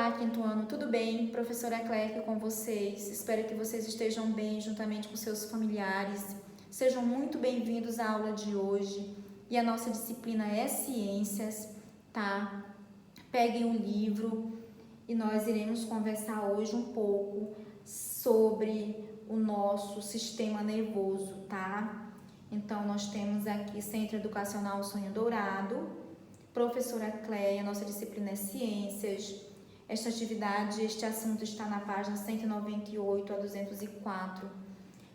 Olá, quinto ano, tudo bem? Professora Clerc com vocês. Espero que vocês estejam bem juntamente com seus familiares. Sejam muito bem-vindos à aula de hoje. E a nossa disciplina é Ciências, tá? Peguem o livro e nós iremos conversar hoje um pouco sobre o nosso sistema nervoso, tá? Então, nós temos aqui Centro Educacional Sonho Dourado, Professora Cleia, nossa disciplina é Ciências. Esta atividade, este assunto está na página 198 a 204.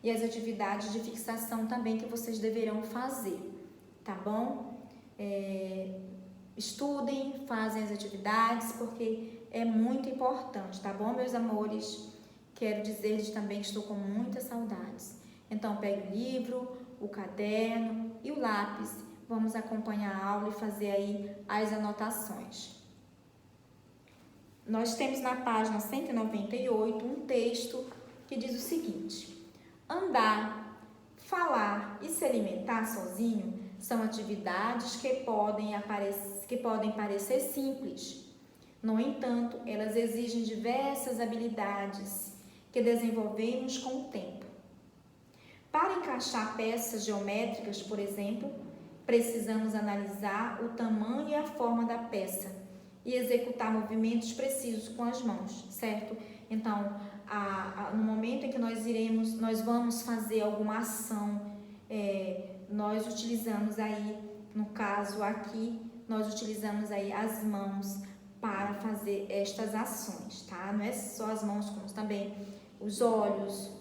E as atividades de fixação também que vocês deverão fazer, tá bom? Estudem, fazem as atividades, porque é muito importante, tá bom, meus amores? Quero dizer-lhes também que estou com muitas saudades. Então, pegue o livro, o caderno e o lápis. Vamos acompanhar a aula e fazer aí as anotações. Nós temos na página 198 um texto que diz o seguinte: andar, falar e se alimentar sozinho são atividades que podem parecer simples. No entanto, elas exigem diversas habilidades que desenvolvemos com o tempo. Para encaixar peças geométricas, por exemplo, precisamos analisar o tamanho e a forma da peça e executar movimentos precisos com as mãos, certo? Então, no momento em que nós vamos fazer alguma ação, nós utilizamos aí, no caso aqui, nós utilizamos aí as mãos para fazer estas ações, tá? Não é só as mãos, como também os olhos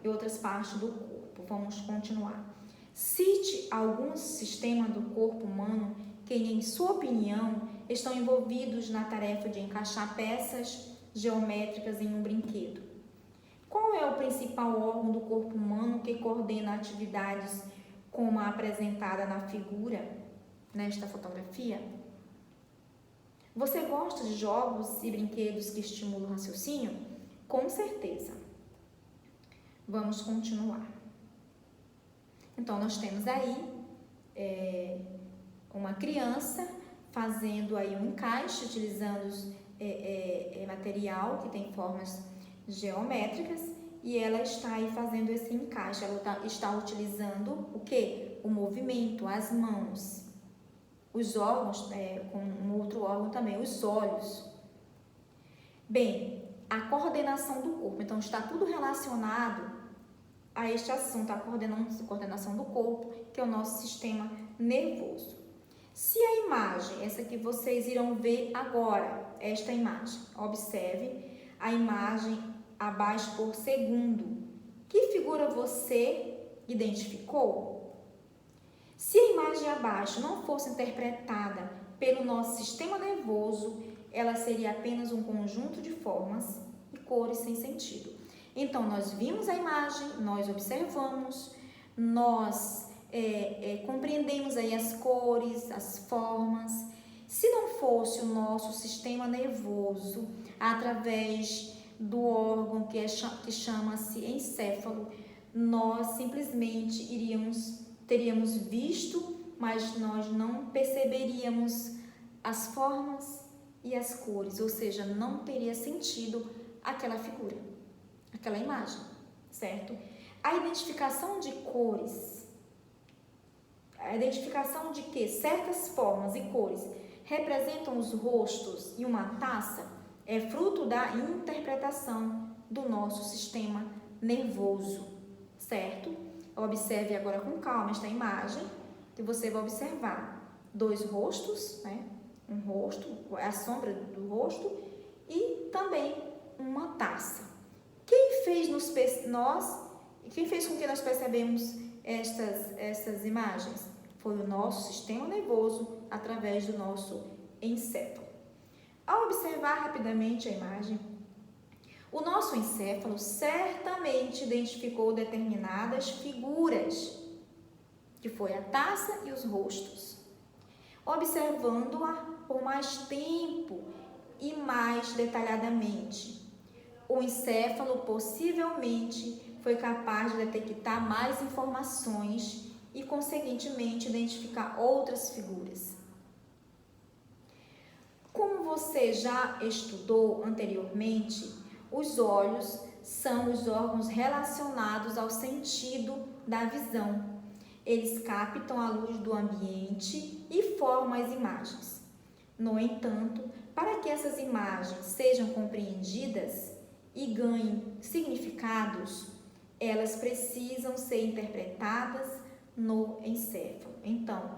e outras partes do corpo. Vamos continuar. Cite algum sistema do corpo humano que, em sua opinião, estão envolvidos na tarefa de encaixar peças geométricas em um brinquedo. Qual é o principal órgão do corpo humano que coordena atividades como a apresentada na figura, nesta fotografia? Você gosta de jogos e brinquedos que estimulam o raciocínio? Com certeza. Vamos continuar. Então, nós temos aí uma criança fazendo aí um encaixe, utilizando material que tem formas geométricas, e ela está aí fazendo esse encaixe. Ela está utilizando o quê? O movimento, as mãos, os órgãos, com um outro órgão também, os olhos. Bem, a coordenação do corpo. Então, está tudo relacionado a este assunto, a coordenação do corpo, que é o nosso sistema nervoso. Se a imagem, essa que vocês irão ver agora, esta imagem, observe a imagem abaixo por segundo. Que figura você identificou? Se a imagem abaixo não fosse interpretada pelo nosso sistema nervoso, ela seria apenas um conjunto de formas e cores sem sentido. Então, nós vimos a imagem, nós observamos, nós compreendemos aí as cores, as formas. Se não fosse o nosso sistema nervoso, através do órgão que chama-se encéfalo, nós simplesmente teríamos visto, mas nós não perceberíamos as formas e as cores, ou seja, não teria sentido aquela figura, aquela imagem, certo? A identificação de cores, a identificação de que certas formas e cores representam os rostos e uma taça é fruto da interpretação do nosso sistema nervoso, certo? Observe agora com calma esta imagem, que você vai observar dois rostos, né? Um rosto, a sombra do rosto, e também uma taça. Quem fez com que nós percebemos estas imagens? Foi o nosso sistema nervoso através do nosso encéfalo. Ao observar rapidamente a imagem, o nosso encéfalo certamente identificou determinadas figuras, que foi a taça e os rostos. Observando-a por mais tempo e mais detalhadamente, o encéfalo possivelmente foi capaz de detectar mais informações e, consequentemente, identificar outras figuras. Como você já estudou anteriormente, os olhos são os órgãos relacionados ao sentido da visão. Eles captam a luz do ambiente e formam as imagens. No entanto, para que essas imagens sejam compreendidas e ganhem significados, elas precisam ser interpretadas no encéfalo. Então,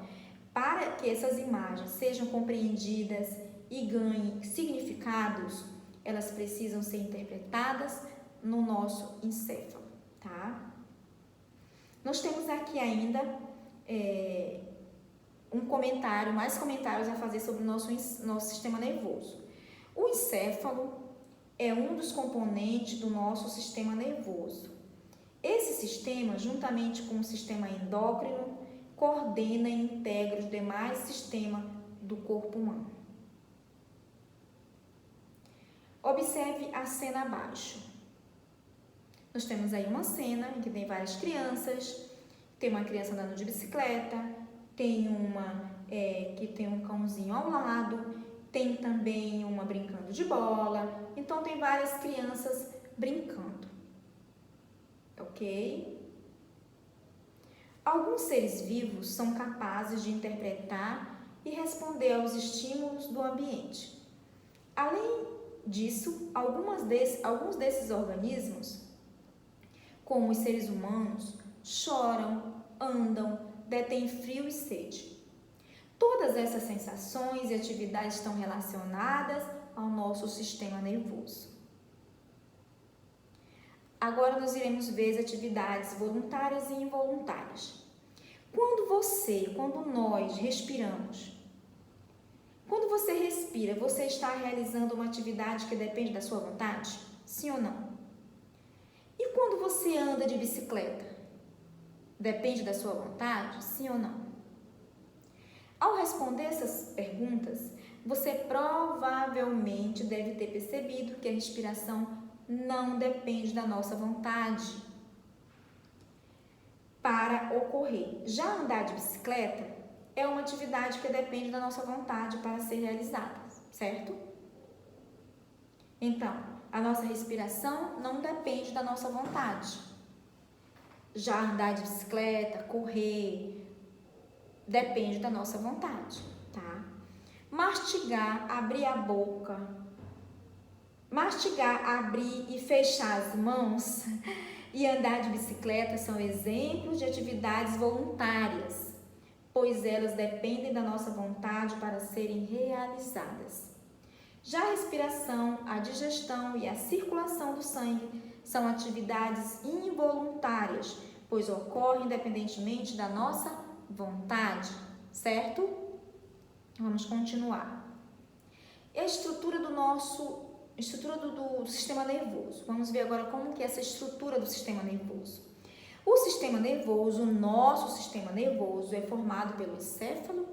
para que essas imagens sejam compreendidas e ganhem significados, elas precisam ser interpretadas no nosso encéfalo, tá? Nós temos aqui ainda mais comentários a fazer sobre o nosso sistema nervoso. O encéfalo é um dos componentes do nosso sistema nervoso. Esse sistema, juntamente com o sistema endócrino, coordena e integra os demais sistemas do corpo humano. Observe a cena abaixo. Nós temos aí uma cena em que tem várias crianças, tem uma criança andando de bicicleta, tem uma que tem um cãozinho ao lado, tem também uma brincando de bola, então tem várias crianças brincando, ok? Alguns seres vivos são capazes de interpretar e responder aos estímulos do ambiente. Além disso, alguns desses organismos, como os seres humanos, choram, andam, detêm frio e sede. Todas essas sensações e atividades estão relacionadas ao nosso sistema nervoso. Agora nós iremos ver as atividades voluntárias e involuntárias. Quando nós respiramos, quando você respira, você está realizando uma atividade que depende da sua vontade? Sim ou não? E quando você anda de bicicleta, depende da sua vontade? Sim ou não? Ao responder essas perguntas, você provavelmente deve ter percebido que a respiração não depende da nossa vontade para ocorrer. Já andar de bicicleta é uma atividade que depende da nossa vontade para ser realizada, certo? Então, a nossa respiração não depende da nossa vontade. Já andar de bicicleta, correr, depende da nossa vontade, tá? Mastigar, abrir a boca, abrir e fechar as mãos e andar de bicicleta são exemplos de atividades voluntárias, pois elas dependem da nossa vontade para serem realizadas. Já a respiração, a digestão e a circulação do sangue são atividades involuntárias, pois ocorrem independentemente da nossa vontade, certo? Vamos continuar. A estrutura do sistema nervoso. Vamos ver agora como que é essa estrutura do sistema nervoso. O sistema nervoso, o nosso sistema nervoso, é formado pelo encéfalo,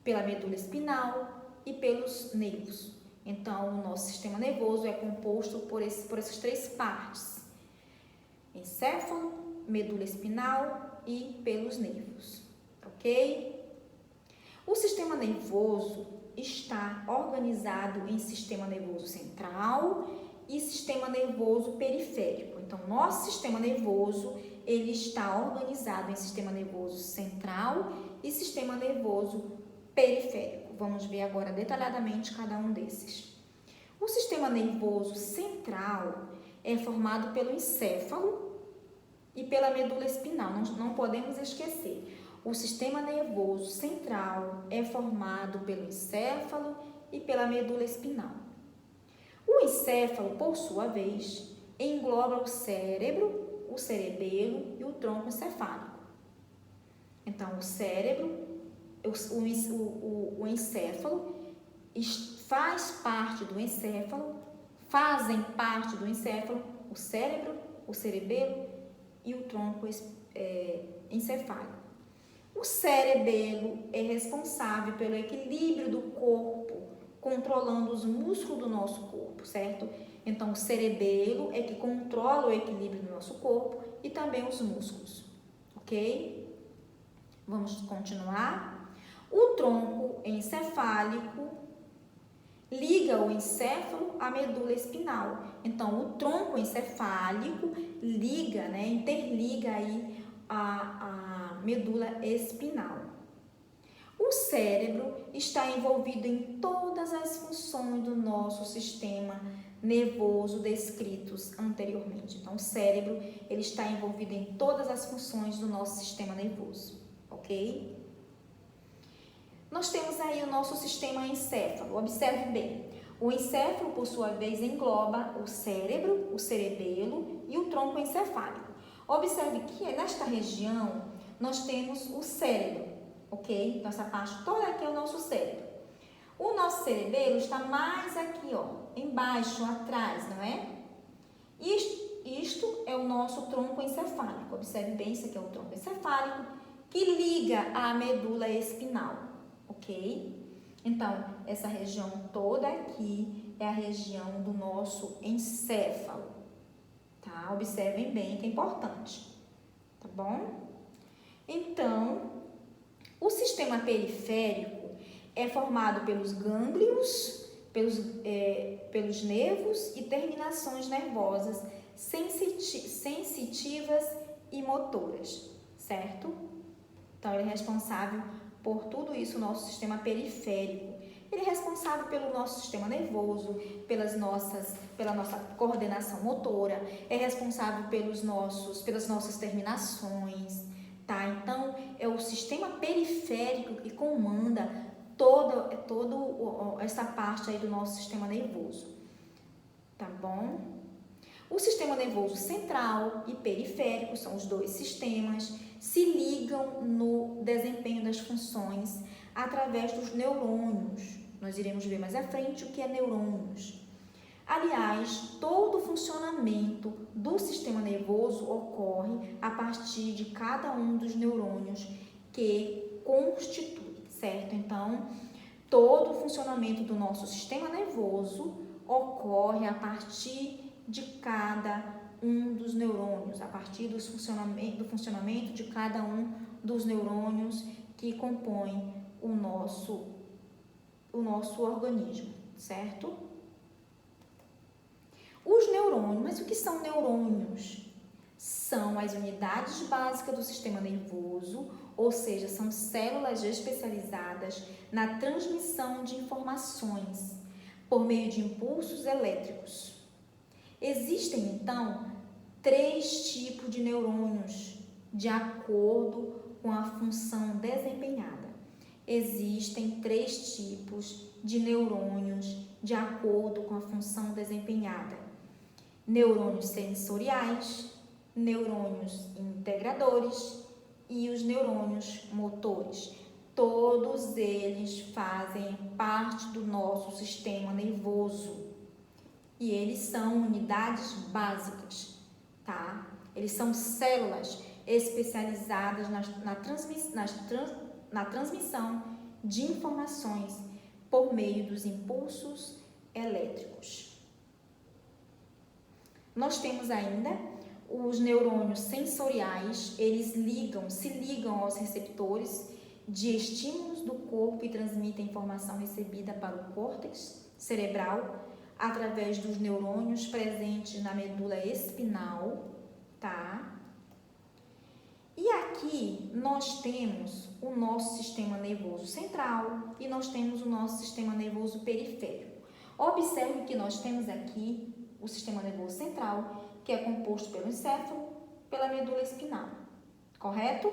pela medula espinal e pelos nervos. Então, o nosso sistema nervoso é composto por essas três partes: encéfalo, medula espinal e pelos nervos, ok? O sistema nervoso está organizado em sistema nervoso central e sistema nervoso periférico. Então, nosso sistema nervoso, ele está organizado em sistema nervoso central e sistema nervoso periférico. Vamos ver agora detalhadamente cada um desses. O sistema nervoso central é formado pelo encéfalo e pela medula espinal. Não podemos esquecer. O sistema nervoso central é formado pelo encéfalo e pela medula espinal. O encéfalo, por sua vez, engloba o cérebro, o cerebelo e o tronco encefálico. Então, o cérebro, o encéfalo faz parte do encéfalo, fazem parte do encéfalo o cérebro, o cerebelo e o tronco encefálico. O cerebelo é responsável pelo equilíbrio do corpo, controlando os músculos do nosso corpo, certo? Então, o cerebelo é que controla o equilíbrio do nosso corpo e também os músculos, ok? Vamos continuar. O tronco encefálico liga o encéfalo à medula espinal. Então, o tronco encefálico liga, né, interliga aí a medula espinal. O cérebro está envolvido em todas as funções do nosso sistema nervoso descritos anteriormente. Então, o cérebro ele está envolvido em todas as funções do nosso sistema nervoso, ok? Nós temos aí o nosso sistema encéfalo. Observe bem. O encéfalo, por sua vez, engloba o cérebro, o cerebelo e o tronco encefálico. Observe que nesta região nós temos o cérebro, ok? Então, essa parte toda aqui é o nosso cérebro. O nosso cerebelo está mais aqui, ó, embaixo, atrás, não é? Isto é o nosso tronco encefálico. Observe bem, isso aqui é o tronco encefálico que liga à medula espinal, ok? Então, essa região toda aqui é a região do nosso encéfalo, tá? Observem bem que é importante, tá bom? Então, o sistema periférico é formado pelos gânglios, pelos nervos e terminações nervosas sensitivas e motoras, certo? Então, ele é responsável por tudo isso, o nosso sistema periférico. Ele é responsável pelo nosso sistema nervoso, pela nossa coordenação motora, é responsável pelas nossas terminações, tá? Então, é o sistema periférico que comanda toda essa parte aí do nosso sistema nervoso, tá bom? O sistema nervoso central e periférico, são os dois sistemas, se ligam no desempenho das funções através dos neurônios. Nós iremos ver mais à frente o que é neurônios. Aliás, todo o funcionamento do sistema nervoso ocorre a partir de cada um dos neurônios que constitui, certo? Então, todo o funcionamento do nosso sistema nervoso ocorre a partir de cada um dos neurônios, a partir do funcionamento de cada um dos neurônios que compõem o nosso organismo, certo? Os neurônios, mas o que são neurônios? São as unidades básicas do sistema nervoso, ou seja, são células especializadas na transmissão de informações por meio de impulsos elétricos. Existem, então, 3 tipos de neurônios de acordo com a função desempenhada. Existem 3 tipos de neurônios de acordo com a função desempenhada. Neurônios sensoriais, neurônios integradores e os neurônios motores. Todos eles fazem parte do nosso sistema nervoso e eles são unidades básicas, tá? Eles são células especializadas na transmissão de informações por meio dos impulsos elétricos. Nós temos ainda os neurônios sensoriais, eles se ligam aos receptores de estímulos do corpo e transmitem informação recebida para o córtex cerebral através dos neurônios presentes na medula espinal, tá? E aqui nós temos o nosso sistema nervoso central e nós temos o nosso sistema nervoso periférico. Observe que nós temos aqui o sistema nervoso central, que é composto pelo encéfalo, pela medula espinal, correto?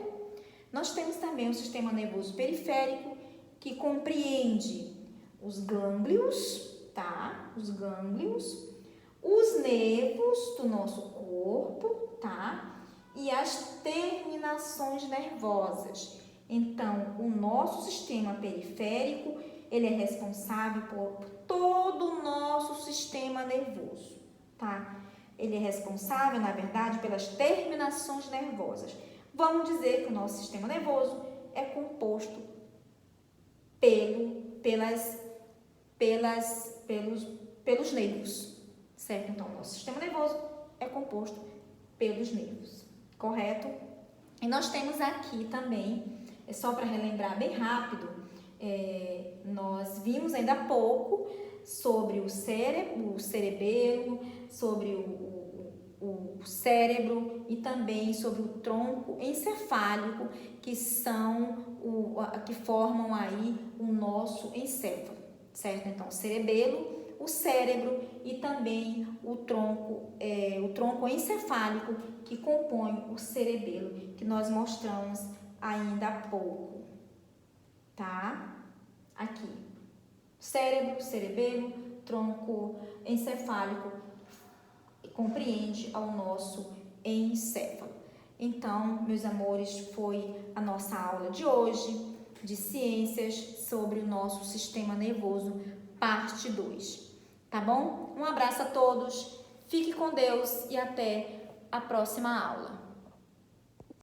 Nós temos também o sistema nervoso periférico, que compreende os gânglios, tá? Os gânglios, os nervos do nosso corpo, tá? E as terminações nervosas. Então, o nosso sistema periférico, ele é responsável por todo o nosso sistema nervoso, tá? Ele é responsável, na verdade, pelas terminações nervosas. Vamos dizer que o nosso sistema nervoso é composto pelos nervos, certo? Então, o nosso sistema nervoso é composto pelos nervos, correto? E nós temos aqui também, só para relembrar bem rápido, nós vimos ainda há pouco sobre o cérebro, o cerebelo, sobre o cérebro e também sobre o tronco encefálico, que que formam aí o nosso encéfalo, certo? Então, o cerebelo, o cérebro e também o tronco encefálico que compõe o cerebelo, que nós mostramos ainda há pouco, tá? Aqui, cérebro, cerebelo, tronco encefálico compreende ao nosso encéfalo. Então, meus amores, foi a nossa aula de hoje de ciências sobre o nosso sistema nervoso, parte 2. Tá bom? Um abraço a todos, fique com Deus e até a próxima aula.